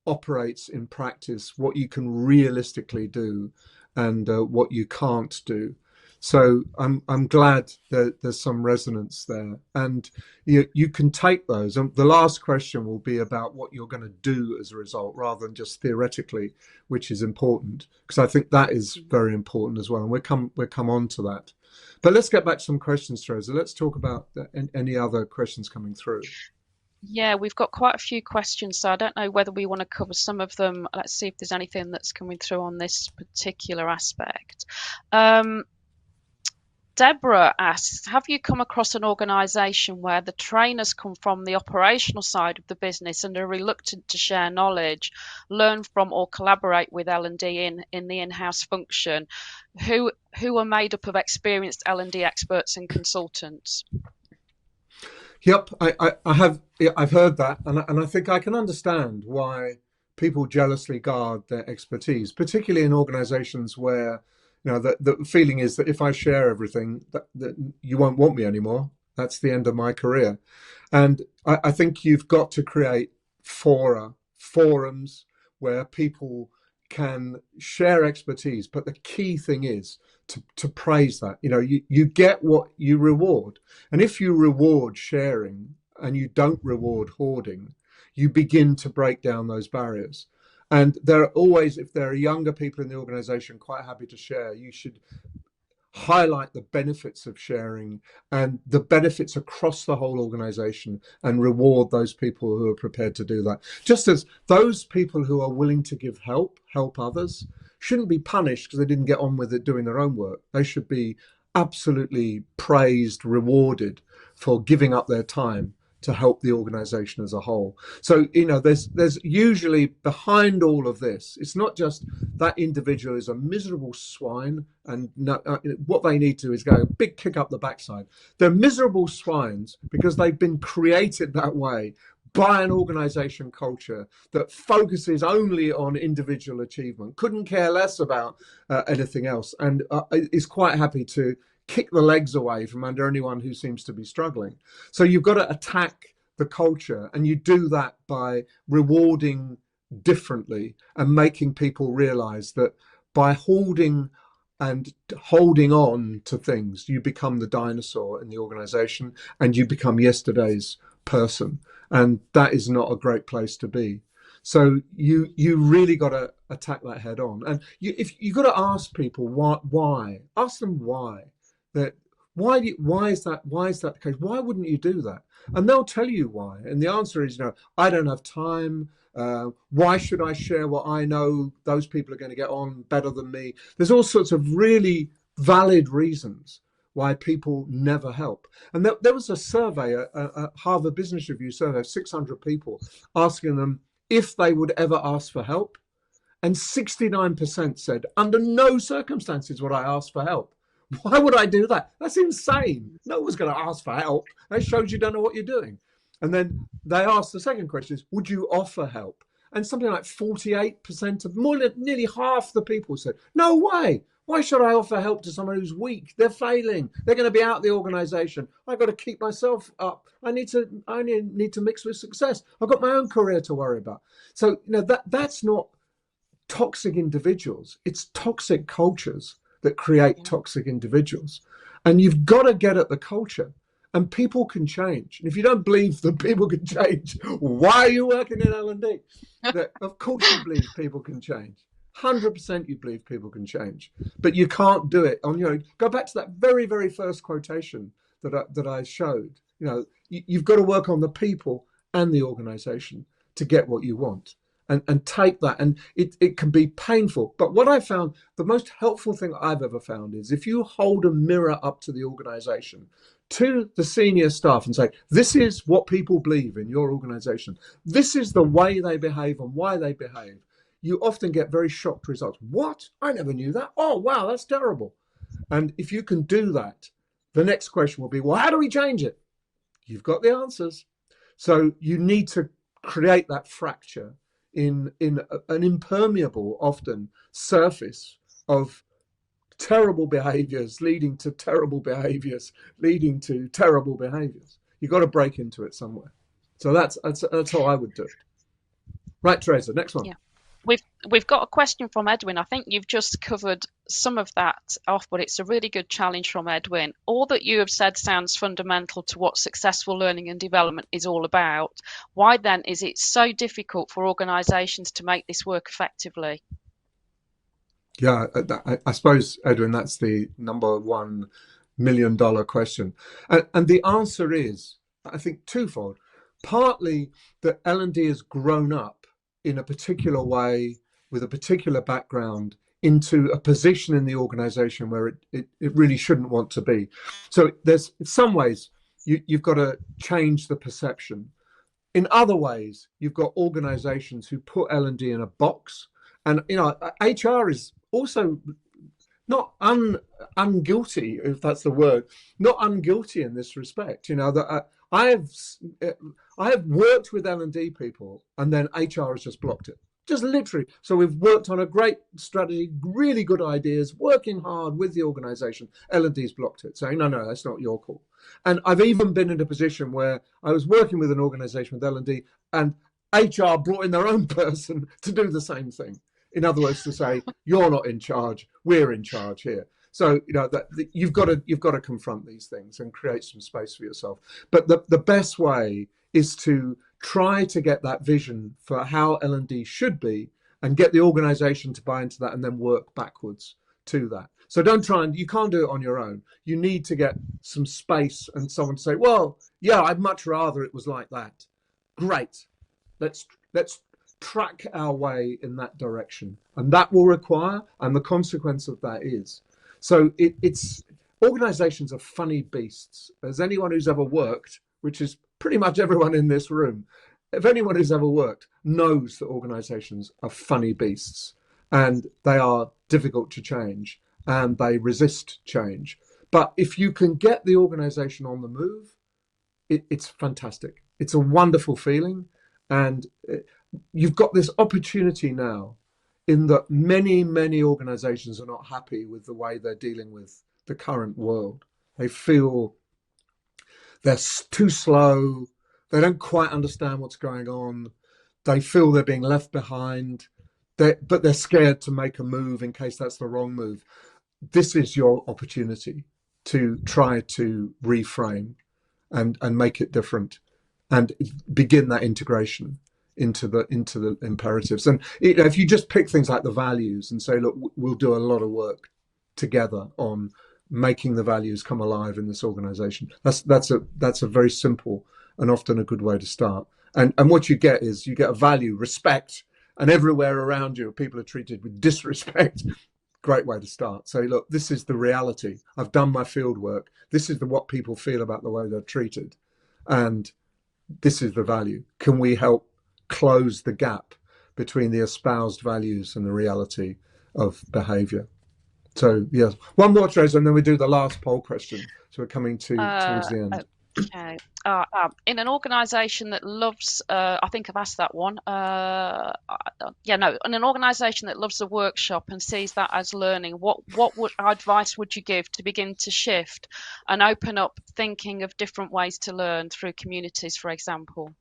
operates in practice, what you can realistically do, and what you can't do. So I'm glad that there's some resonance there, and you can take those. And the last question will be about what you're going to do as a result, rather than just theoretically, which is important, because I think that is very important as well. And we'll come on to that. But let's get back to some questions, Teresa. Let's talk about any other questions coming through. Yeah, we've got quite a few questions, so I don't know whether we want to cover some of them. Let's see if there's anything that's coming through on this particular aspect. Um, Deborah asks, have you come across an organisation where the trainers come from the operational side of the business and are reluctant to share knowledge, learn from or collaborate with L&D in the in-house function, who are made up of experienced L&D experts and consultants? Yep, I have. Yeah, I've heard that, and I think I can understand why people jealously guard their expertise, particularly in organisations where the feeling is that if I share everything, that you won't want me anymore. That's the end of my career, and I think you've got to create forums where people can share expertise. But the key thing is to praise that. You get what you reward. And if you reward sharing and you don't reward hoarding, you begin to break down those barriers. And there are always, if there are younger people in the organization quite happy to share, you should highlight the benefits of sharing and the benefits across the whole organization and reward those people who are prepared to do that. Just as those people who are willing to give help others, shouldn't be punished because they didn't get on with it doing their own work. They should be absolutely praised, rewarded for giving up their time to help the organization as a whole. So there's usually behind all of this, it's not just that individual is a miserable swine and what they need to is go big kick up the backside. They're miserable swines because they've been created that way by an organization culture that focuses only on individual achievement, couldn't care less about anything else, and is quite happy to kick the legs away from under anyone who seems to be struggling. So you've got to attack the culture, and you do that by rewarding differently and making people realize that by holding and holding on to things, you become the dinosaur in the organization and you become yesterday's person. And that is not a great place to be. So you really got to attack that head on. And if you got to ask people why, ask them why. That why is that the case? Why wouldn't you do that? And they'll tell you why. And the answer is, I don't have time. Why should I share what I know? Those people are going to get on better than me. There's all sorts of really valid reasons why people never help. And there was a survey, a Harvard Business Review survey of 600 people, asking them if they would ever ask for help. And 69% said, under no circumstances would I ask for help. Why would I do that? That's insane. No one's going to ask for help. That shows you don't know what you're doing. And then they asked the second question is, would you offer help? And something like 48% of nearly half the people said, no way. Why should I offer help to someone who's weak? They're failing. They're going to be out of the organization. I've got to keep myself up. I need to mix with success. I've got my own career to worry about. So, that's not toxic individuals. It's toxic cultures that create toxic individuals. And you've got to get at the culture, and people can change. And if you don't believe that people can change, why are you working in L&D? Of course you believe people can change. 100% you believe people can change, but you can't do it on your own. Go back to that very, very first quotation that I showed. You've got to work on the people and the organization to get what you want. And take that, and it can be painful. But what I found, the most helpful thing I've ever found is if you hold a mirror up to the organization, to the senior staff, and say, this is what people believe in your organization. This is the way they behave and why they behave. You often get very shocked results. What? I never knew that. Oh, wow, that's terrible. And if you can do that, the next question will be, well, how do we change it? You've got the answers. So you need to create that fracture in an impermeable, often, surface of terrible behaviors leading to terrible behaviors leading to terrible behaviors. You've got to break into it somewhere. So that's how I would do it. Right, Teresa, next one. Yeah. We've we've got a question from Edwin. I think you've just covered some of that off, but it's a really good challenge from Edwin. All that you have said sounds fundamental to what successful learning and development is all about. Why then is it so difficult for organisations to make this work effectively? Yeah, I suppose, Edwin, that's the number $1 million question. And the answer is, I think, twofold. Partly that L&D has grown up in a particular way with a particular background into a position in the organization where it really shouldn't want to be. So there's, in some ways, you've got to change the perception. In other ways, you've got organizations who put L&D in a box. And, HR is also not unguilty, if that's the word, not unguilty in this respect. That I have I have worked with L&D people, and then HR has just blocked it, just literally. So we've worked on a great strategy, really good ideas, working hard with the organisation. L&D's blocked it, saying no, that's not your call. And I've even been in a position where I was working with an organisation with L&D, and HR brought in their own person to do the same thing. In other words, to say, you're not in charge, we're in charge here. So you've got to confront these things and create some space for yourself. But the best way is to try to get that vision for how L&D should be, and get the organization to buy into that, and then work backwards to that. So don't try, and you can't do it on your own. You need to get some space and someone to say, well, yeah, I'd much rather it was like that. Great. Let's track our way in that direction, and that will require, and the consequence of that is, so it's organizations are funny beasts. As anyone who's ever worked, which is pretty much everyone in this room, if anyone who's ever worked knows that organizations are funny beasts, and they are difficult to change, and they resist change. But if you can get the organization on the move, it's fantastic. It's a wonderful feeling. And you've got this opportunity now, in that many organizations are not happy with the way they're dealing with the current world. They feel they're too slow. They don't quite understand what's going on. They feel they're being left behind, but they're scared to make a move in case that's the wrong move. This is your opportunity to try to reframe and make it different, and begin that integration into the imperatives. And if you just pick things like the values and say, look, we'll do a lot of work together on making the values come alive in this organization. That's a very simple and often a good way to start. And what you get is, you get a value, respect, and everywhere around you people are treated with disrespect. Great way to start. So look, this is the reality. I've done my field work. This is what people feel about the way they're treated, and this is the value. Can we help close the gap between the espoused values and the reality of behavior? So yes, one more, Teresa, and then we do the last poll question. So we're coming towards the end. Okay. In an organisation that loves, I think I've asked that one. Yeah, no. In an organisation that loves the workshop and sees that as learning, what advice would you give to begin to shift and open up thinking of different ways to learn through communities, for example?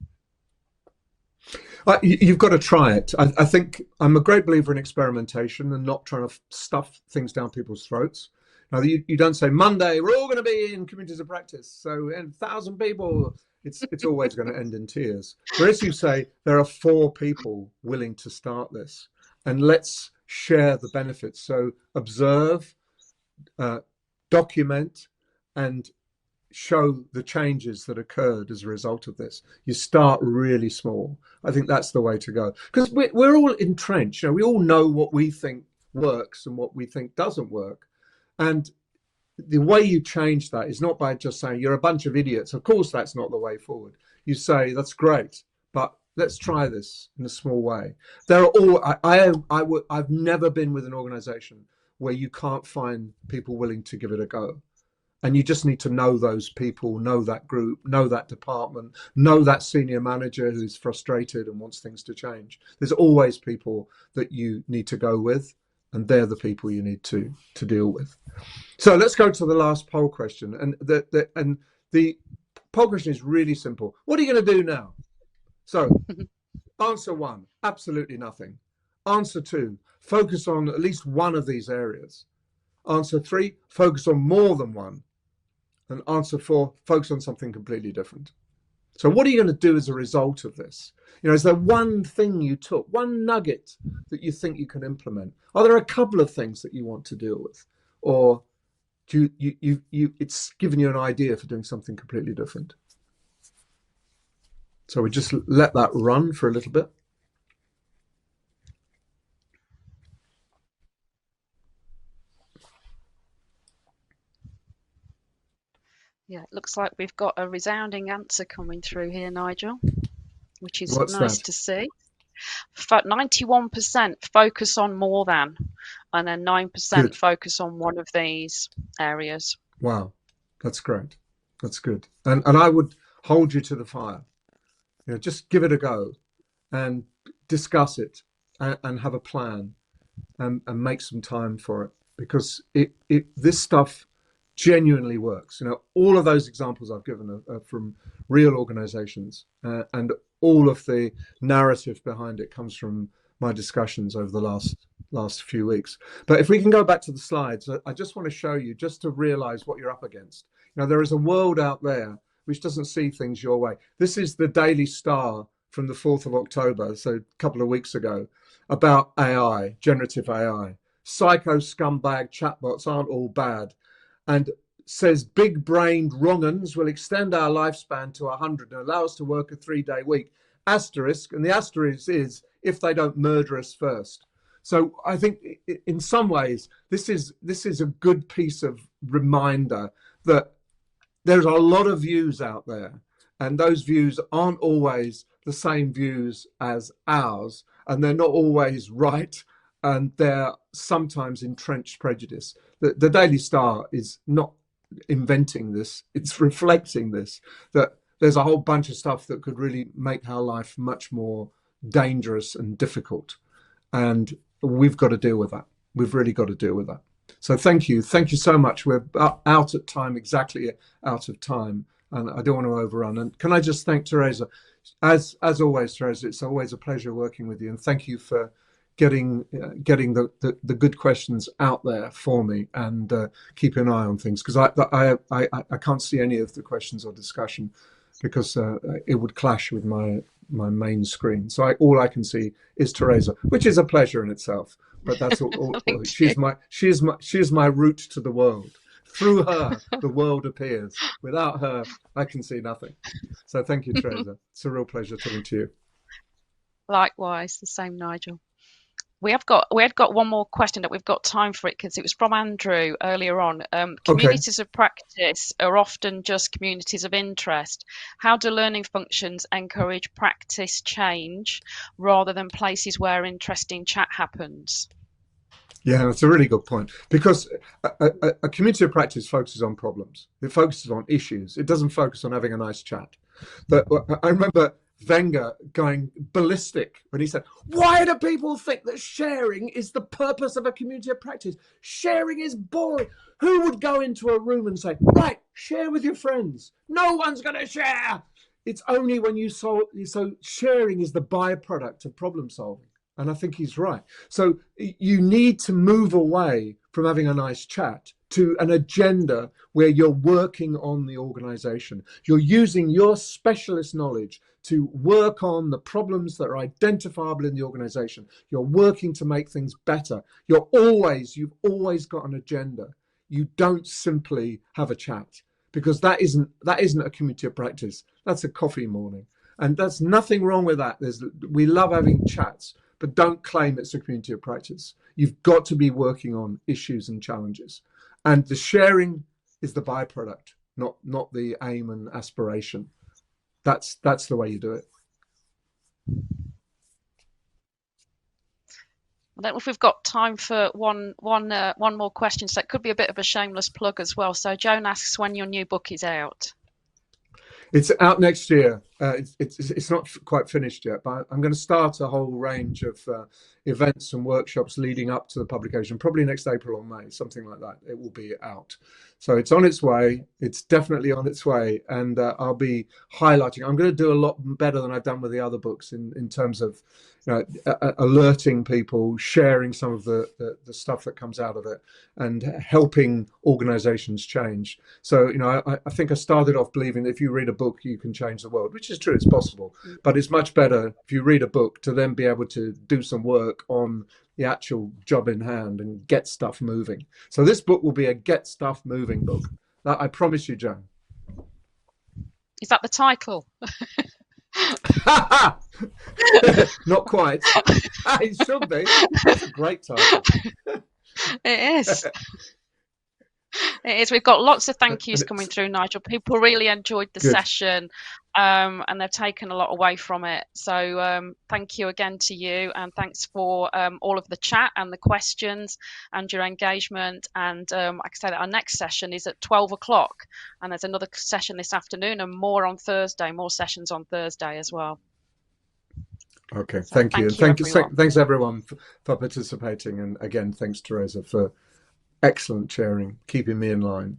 You've got to try it. I think I'm a great believer in experimentation and not trying to stuff things down people's throats. Now, you don't say, Monday, we're all going to be in communities of practice. So 1,000 people, it's always going to end in tears. Whereas you say, there are 4 people willing to start this, and let's share the benefits. So observe, document, and show the changes that occurred as a result of this. You start really small. I think that's the way to go, because we're all entrenched. We all know what we think works and what we think doesn't work. And the way you change that is not by just saying, you're a bunch of idiots. Of course, that's not the way forward. You say, that's great, but let's try this in a small way. There are all, I've never been with an organization where you can't find people willing to give it a go. And you just need to know those people, know that group, know that department, know that senior manager who's frustrated and wants things to change. There's always people that you need to go with, and they're the people you need to deal with. So let's go to the last poll question. And the poll question is really simple. What are you going to do now? So answer 1, absolutely nothing. Answer 2, focus on at least one of these areas. Answer 3, focus on more than one. And answer 4, focus on something completely different. So what are you going to do as a result of this? Is there one thing you took, one nugget that you think you can implement? Are there a couple of things that you want to deal with? Or do it's given you an idea for doing something completely different? So we just let that run for a little bit. Yeah, it looks like we've got a resounding answer coming through here, Nigel, which is What's nice that? to see. 91% focus on more than, and then 9% Good. focus on one of these areas. Wow. That's great. That's good. And I would hold you to the fire. Just give it a go and discuss it and have a plan and make some time for it because this stuff genuinely works. All of those examples I've given are from real organizations, and all of the narrative behind it comes from my discussions over the last few weeks. But if we can go back to the slides, I just want to show you just to realize what you're up against. There is a world out there which doesn't see things your way. This is the Daily Star from the 4th of October, so a couple of weeks ago, about AI, generative AI. Psycho scumbag chatbots aren't all bad. And says big-brained wrong'uns will extend our lifespan to 100 and allow us to work a 3-day week. Asterisk, and the asterisk is if they don't murder us first. So I think in some ways this is a good piece of reminder that there's a lot of views out there, and those views aren't always the same views as ours, and they're not always right, and they're sometimes entrenched prejudice. The Daily Star is not inventing this, it's reflecting this, that there's a whole bunch of stuff that could really make our life much more dangerous and difficult. And we've got to deal with that. We've really got to deal with that. So thank you so much. We're out at time, exactly out of time, and I don't want to overrun. And can I just thank Teresa, as always, Teresa. It's always a pleasure working with you, and thank you for getting the good questions out there for me and keeping an eye on things, because I can't see any of the questions or discussion because it would clash with my main screen. So all I can see is Teresa, which is a pleasure in itself. But that's all she's my route to the world. Through her, the world appears. Without her, I can see nothing. So thank you, Teresa. It's a real pleasure talking to you. Likewise, the same, Nigel. We had got one more question that we've got time for it because it was from Andrew earlier on. Okay. Communities of practice are often just communities of interest. How do learning functions encourage practice change rather than places where interesting chat happens? Yeah, that's a really good point, because a community of practice focuses on problems. It focuses on issues. It doesn't focus on having a nice chat. But I remember Wenger going ballistic when he said, "Why do people think that sharing is the purpose of a community of practice? Sharing is boring. Who would go into a room and say, right, share with your friends? No one's going to share." It's only when so sharing is the byproduct of problem solving. And I think he's right. So you need to move away from having a nice chat to an agenda where you're working on the organization. You're using your specialist knowledge to work on the problems that are identifiable in the organization. You're working to make things better. You've always got an agenda. You don't simply have a chat, because that isn't a community of practice. That's a coffee morning. And there's nothing wrong with that. We love having chats, but don't claim it's a community of practice. You've got to be working on issues and challenges. And the sharing is the byproduct, not the aim and aspiration. That's the way you do it. I don't know if we've got time for one more question. So it could be a bit of a shameless plug as well. So Joan asks when your new book is out. It's out next year. it's not quite finished yet, but I'm going to start a whole range of events and workshops leading up to the publication, probably next April or May, something like that. It will be out. So it's on its way. It's definitely on its way. And I'll be highlighting. I'm going to do a lot better than I've done with the other books in terms of alerting people, sharing some of the stuff that comes out of it, and helping organizations change. So, I think I started off believing that if you read a book, you can change the world, which is true, it's possible. But it's much better if you read a book to then be able to do some work on the actual job in hand and get stuff moving. So this book will be a get stuff moving book. That I promise you, Joan. Is that the title? Not quite. It should be. That's a great title. It is. It is. We've got lots of thank yous coming through, Nigel. People really enjoyed the Good. session, and they've taken a lot away from it. So thank you again to you, and thanks for all of the chat and the questions and your engagement. And like I said, our next session is at 12 o'clock, and there's another session this afternoon and more on Thursday, more sessions on Thursday as well. Okay, So thank you. And everyone. thanks everyone for participating. And again, thanks, Teresa, for excellent chairing, keeping me in line.